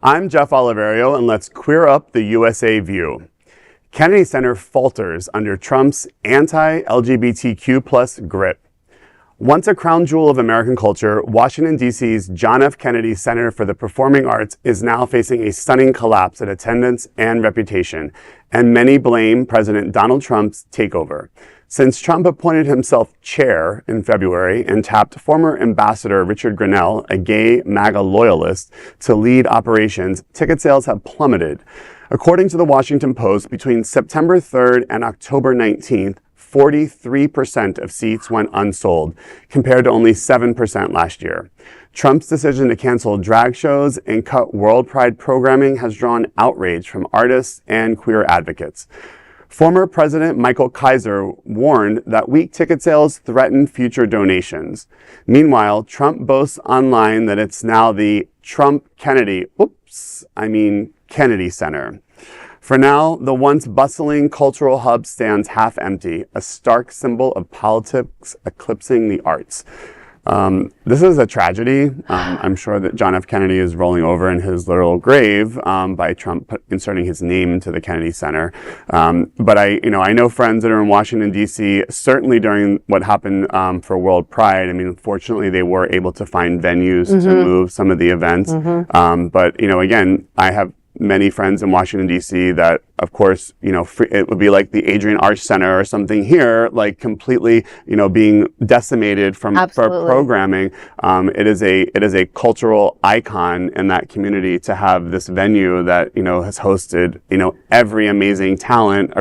I'm Jeff Oliverio, and let's queer up the USA view. Kennedy Center falters under Trump's anti-LGBTQ plus grip. Once a crown jewel of American culture, Washington, D.C.'s John F. Kennedy Center for the Performing Arts is now facing a stunning collapse in attendance and reputation, and many blame President Donald Trump's takeover. Since Trump appointed himself chair in February and tapped former Ambassador Richard Grenell, a gay MAGA loyalist, to lead operations, ticket sales have plummeted. According to the Washington Post, between September 3rd and October 19th, 43% of seats went unsold, compared to only 7% last year. Trump's decision to cancel drag shows and cut World Pride programming has drawn outrage from artists and queer advocates. Former President Michael Kaiser warned that weak ticket sales threaten future donations. Meanwhile, Trump boasts online that it's now the Kennedy Center. For now, the once bustling cultural hub stands half empty, a stark symbol of politics eclipsing the arts. This is a tragedy. I'm sure that John F. Kennedy is rolling over in his literal grave by Trump inserting his name into the Kennedy Center. But I know friends that are in Washington, D.C., certainly during what happened for World Pride. I mean, fortunately, they were able to find venues to move some of the events. But, again, I have many friends in Washington, D.C. that, of course, it would be like the Adrian Arch Center or something here, like completely, being decimated for programming. It is a cultural icon in that community to have this venue that, has hosted, every amazing talent,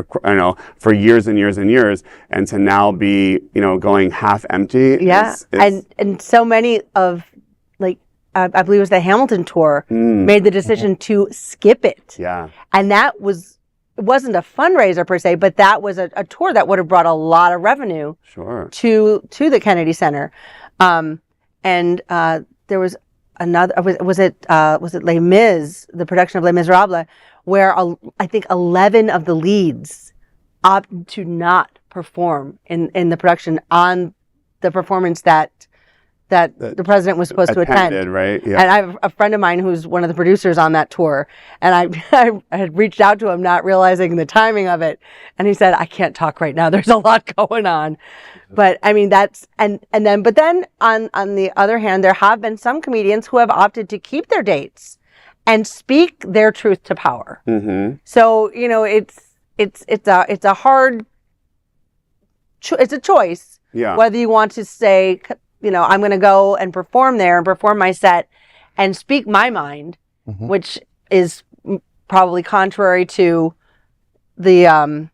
for years and years and years, and to now be, going half empty. Yeah. And so many of, I believe it was the Hamilton tour, made the decision to skip it. Yeah. And it wasn't a fundraiser per se, but that was a tour that would have brought a lot of revenue to the Kennedy Center. And there was another, was it Les Mis, the production of Les Miserables, where I think 11 of the leads opted to not perform in the production on the performance that the president was supposed to attend. Right? Yeah. And I have a friend of mine who's one of the producers on that tour, and I had reached out to him not realizing the timing of it, and he said, I can't talk right now, there's a lot going on. But I mean, but then on the other hand, there have been some comedians who have opted to keep their dates and speak their truth to power. So, it's a hard, it's a choice, whether you want to say, I'm going to go and perform there and perform my set and speak my mind, which is probably contrary to the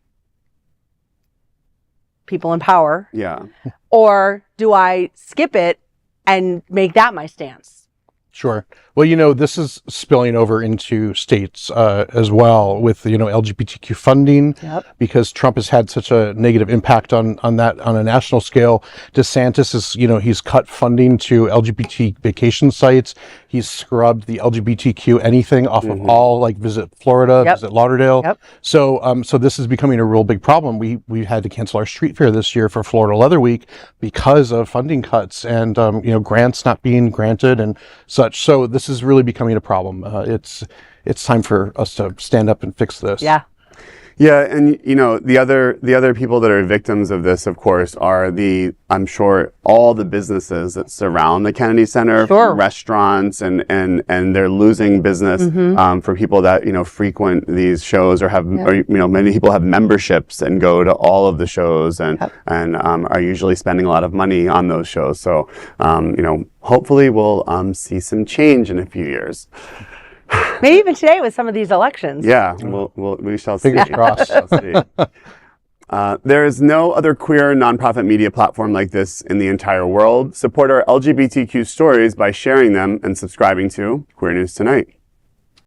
people in power. Yeah. Or do I skip it and make that my stance? Sure. Well, this is spilling over into states as well with, LGBTQ funding, because Trump has had such a negative impact on that on a national scale. DeSantis is, he's cut funding to LGBT vacation sites. He's scrubbed the LGBTQ anything off of all, like Visit Florida, Visit Lauderdale. So this is becoming a real big problem. We had to cancel our street fair this year for Florida Leather Week because of funding cuts and, grants not being granted and such. So this is really becoming a problem. It's time for us to stand up and fix this. Yeah. Yeah, and the other people that are victims of this, of course, are I'm sure all the businesses that surround the Kennedy Center, restaurants, and they're losing business for people that frequent these shows or have many people have memberships and go to all of the shows and are usually spending a lot of money on those shows. So hopefully we'll see some change in a few years. Maybe even today with some of these elections. Yeah, we shall see. Fingers crossed. There is no other queer nonprofit media platform like this in the entire world. Support our LGBTQ stories by sharing them and subscribing to Queer News Tonight.